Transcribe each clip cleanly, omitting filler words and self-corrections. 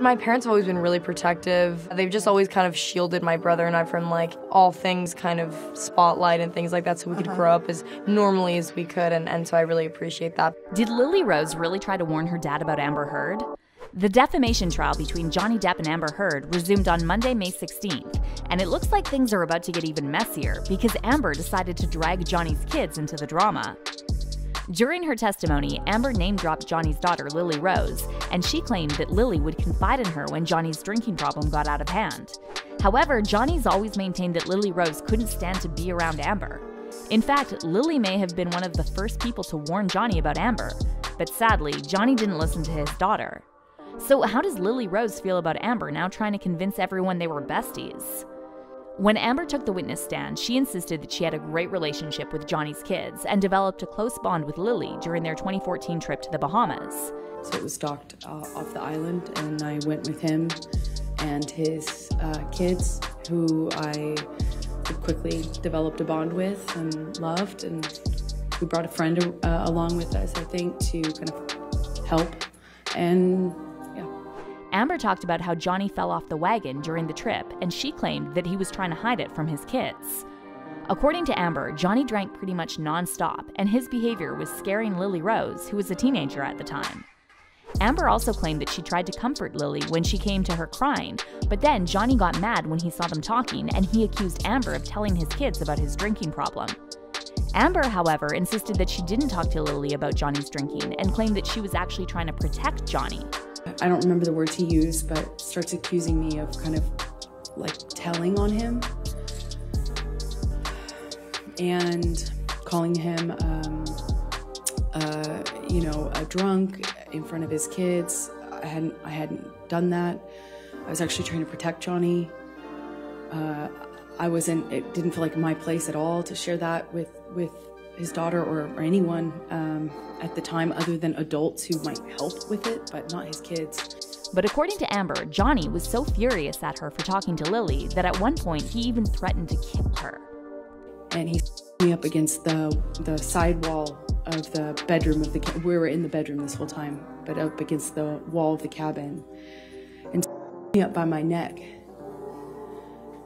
My parents have always been really protective. They've just always kind of shielded my brother and I from like all things kind of spotlight and things like that so we could grow up as normally as we could, and so I really appreciate that. Did Lily Rose really try to warn her dad about Amber Heard? The defamation trial between Johnny Depp and Amber Heard resumed on Monday, May 16th, and it looks like things are about to get even messier because Amber decided to drag Johnny's kids into the drama. During her testimony, Amber name-dropped Johnny's daughter, Lily Rose, and she claimed that Lily would confide in her when Johnny's drinking problem got out of hand. However, Johnny's always maintained that Lily Rose couldn't stand to be around Amber. In fact, Lily may have been one of the first people to warn Johnny about Amber, but sadly, Johnny didn't listen to his daughter. So how does Lily Rose feel about Amber now trying to convince everyone they were besties? When Amber took the witness stand, she insisted that she had a great relationship with Johnny's kids and developed a close bond with Lily during their 2014 trip to the Bahamas. So it was docked off the island, and I went with him and his kids, who I quickly developed a bond with and loved, and we brought a friend along with us, I think, to kind of help. And Amber talked about how Johnny fell off the wagon during the trip, and she claimed that he was trying to hide it from his kids. According to Amber, Johnny drank pretty much non-stop, and his behavior was scaring Lily Rose, who was a teenager at the time. Amber also claimed that she tried to comfort Lily when she came to her crying, but then Johnny got mad when he saw them talking, and he accused Amber of telling his kids about his drinking problem. Amber, however, insisted that she didn't talk to Lily about Johnny's drinking and claimed that she was actually trying to protect Johnny. I don't remember the words he used, but starts accusing me of kind of like telling on him and calling him, a drunk in front of his kids. I hadn't done that. I was actually trying to protect Johnny. It didn't feel like my place at all to share that with his daughter or anyone at the time, other than adults who might help with it, but not his kids. But according to Amber, Johnny was so furious at her for talking to Lily that at one point he even threatened to kill her. And he me up against the side wall of the bedroom of the we were in the bedroom this whole time, but up against the wall of the cabin, and me up by my neck,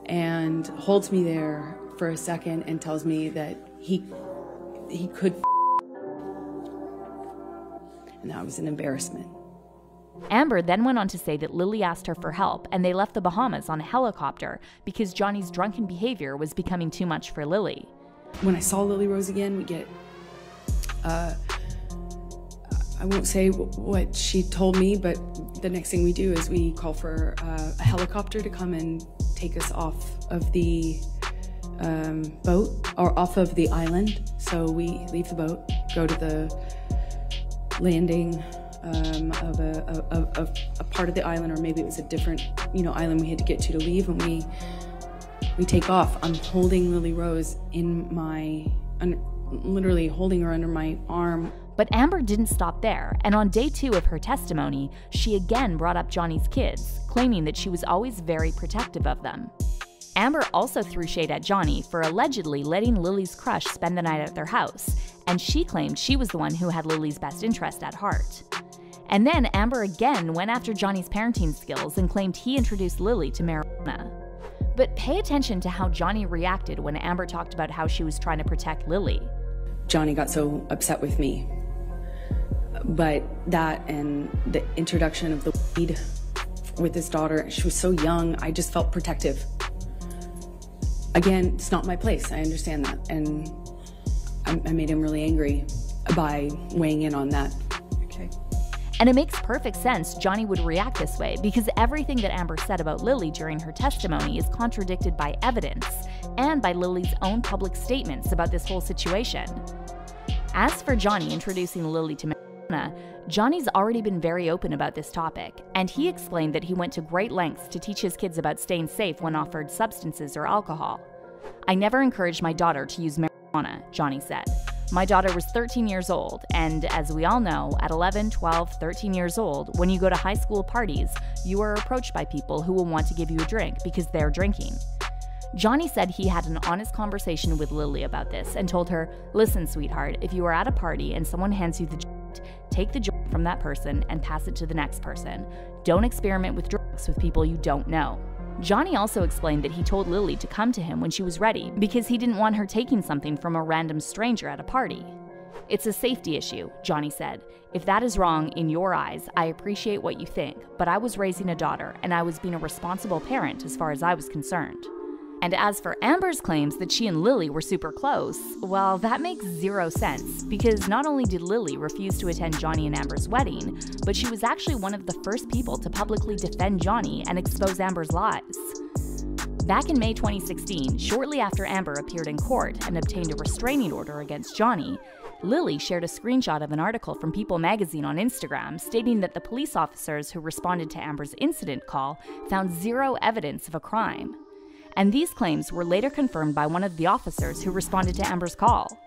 and holds me there for a second and tells me that he could, and that was an embarrassment. Amber then went on to say that Lily asked her for help, and they left the Bahamas on a helicopter because Johnny's drunken behavior was becoming too much for Lily. When I saw Lily Rose again, we get, I won't say what she told me, but the next thing we do is we call for a helicopter to come and take us off of the boat, or off of the island. So we leave the boat, go to the landing of a part of the island, or maybe it was a different island we had to get to leave, and we take off. I'm holding Lily Rose in literally holding her under my arm. But Amber didn't stop there, and on day 2 of her testimony, she again brought up Johnny's kids, claiming that she was always very protective of them. Amber also threw shade at Johnny for allegedly letting Lily's crush spend the night at their house, and she claimed she was the one who had Lily's best interest at heart. And then Amber again went after Johnny's parenting skills and claimed he introduced Lily to marijuana. But pay attention to how Johnny reacted when Amber talked about how she was trying to protect Lily. Johnny got so upset with me, but that and the introduction of the weed with his daughter, she was so young, I just felt protective. Again, it's not my place, I understand that, and I made him really angry by weighing in on that. Okay. And it makes perfect sense Johnny would react this way because everything that Amber said about Lily during her testimony is contradicted by evidence and by Lily's own public statements about this whole situation. As for Johnny introducing Lily to marijuana, Johnny's already been very open about this topic, and he explained that he went to great lengths to teach his kids about staying safe when offered substances or alcohol. "I never encouraged my daughter to use marijuana," Johnny said. "My daughter was 13 years old, and as we all know, at 11, 12, 13 years old, when you go to high school parties, you are approached by people who will want to give you a drink because they're drinking." Johnny said he had an honest conversation with Lily about this and told her, "Listen, sweetheart, if you are at a party and someone hands you the joint, Take the joint from that person and pass it to the next person. Don't experiment with drugs with people you don't know. Johnny also explained that he told Lily to come to him when she was ready because he didn't want her taking something from a random stranger at a party. It's a safety issue, Johnny said. If that is wrong in your eyes, I appreciate what you think, but I was raising a daughter and I was being a responsible parent as far as I was concerned. And as for Amber's claims that she and Lily were super close, well, that makes zero sense, because not only did Lily refuse to attend Johnny and Amber's wedding, but she was actually one of the first people to publicly defend Johnny and expose Amber's lies. Back in May 2016, shortly after Amber appeared in court and obtained a restraining order against Johnny, Lily shared a screenshot of an article from People magazine on Instagram stating that the police officers who responded to Amber's incident call found zero evidence of a crime. And these claims were later confirmed by one of the officers who responded to Amber's call.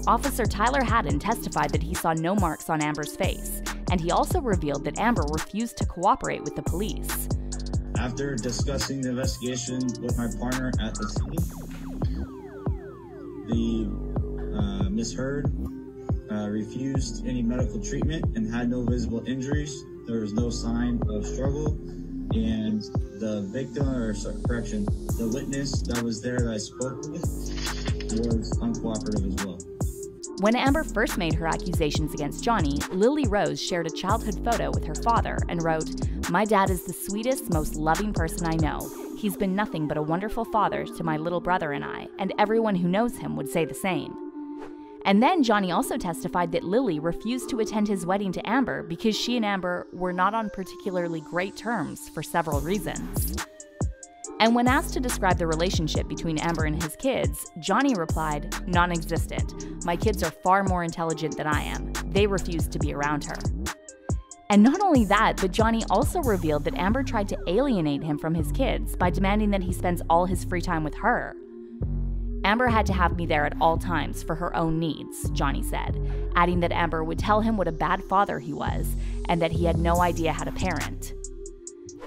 Officer Tyler Haddon testified that he saw no marks on Amber's face, and he also revealed that Amber refused to cooperate with the police. After discussing the investigation with my partner at the scene, the Miss Heard refused any medical treatment and had no visible injuries. There was no sign of struggle, and the victim, or correction, the witness that was there that I spoke with was uncooperative as well. When Amber first made her accusations against Johnny, Lily Rose shared a childhood photo with her father and wrote, "My dad is the sweetest, most loving person I know. He's been nothing but a wonderful father to my little brother and I, and everyone who knows him would say the same." And then Johnny also testified that Lily refused to attend his wedding to Amber because she and Amber were not on particularly great terms for several reasons. And when asked to describe the relationship between Amber and his kids, Johnny replied, "Non-existent. My kids are far more intelligent than I am. They refuse to be around her." And not only that, but Johnny also revealed that Amber tried to alienate him from his kids by demanding that he spends all his free time with her. "Amber had to have me there at all times for her own needs," Johnny said, adding that Amber would tell him what a bad father he was and that he had no idea how to parent.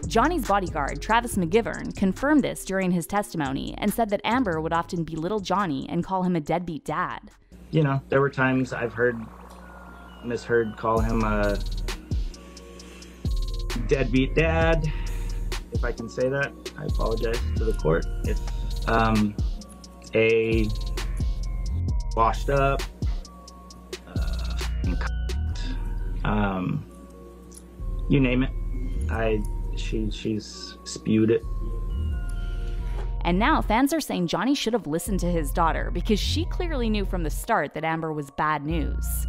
Johnny's bodyguard, Travis McGivern, confirmed this during his testimony and said that Amber would often belittle Johnny and call him a deadbeat dad. You know, there were times I've heard Miss Heard call him a deadbeat dad, if I can say that. I apologize to the court. If a washed up, you name it. She's spewed it. And now fans are saying Johnny should have listened to his daughter because she clearly knew from the start that Amber was bad news.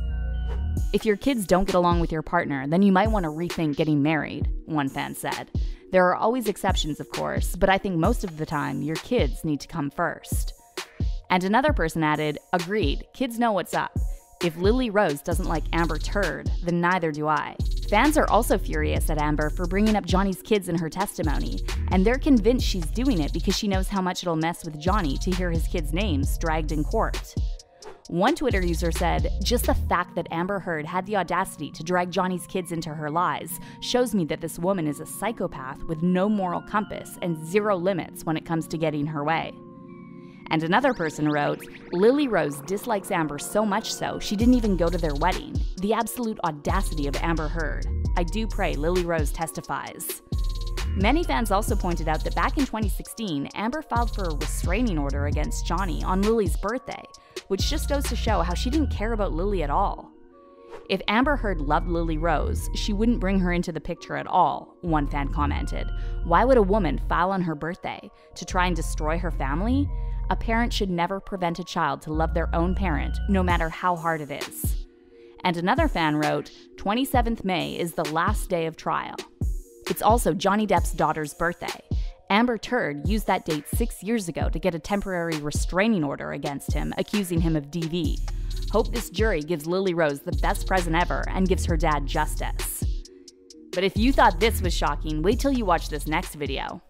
"If your kids don't get along with your partner, then you might want to rethink getting married," one fan said. "There are always exceptions, of course, but I think most of the time your kids need to come first." And another person added, "Agreed, kids know what's up. If Lily Rose doesn't like Amber Turd, then neither do I." Fans are also furious at Amber for bringing up Johnny's kids in her testimony, and they're convinced she's doing it because she knows how much it'll mess with Johnny to hear his kids' names dragged in court. One Twitter user said, "Just the fact that Amber Heard had the audacity to drag Johnny's kids into her lies shows me that this woman is a psychopath with no moral compass and zero limits when it comes to getting her way." And another person wrote, "Lily Rose dislikes Amber so much so she didn't even go to their wedding. The absolute audacity of Amber Heard. I do pray Lily Rose testifies." Many fans also pointed out that back in 2016, Amber filed for a restraining order against Johnny on Lily's birthday, which just goes to show how she didn't care about Lily at all. "If Amber Heard loved Lily Rose, she wouldn't bring her into the picture at all," one fan commented. "Why would a woman file on her birthday? To try and destroy her family? A parent should never prevent a child to love their own parent, no matter how hard it is." And another fan wrote, 27th May is the last day of trial. It's also Johnny Depp's daughter's birthday. Amber Turd used that date 6 years ago to get a temporary restraining order against him, accusing him of DV. Hope this jury gives Lily Rose the best present ever and gives her dad justice. But if you thought this was shocking, wait till you watch this next video.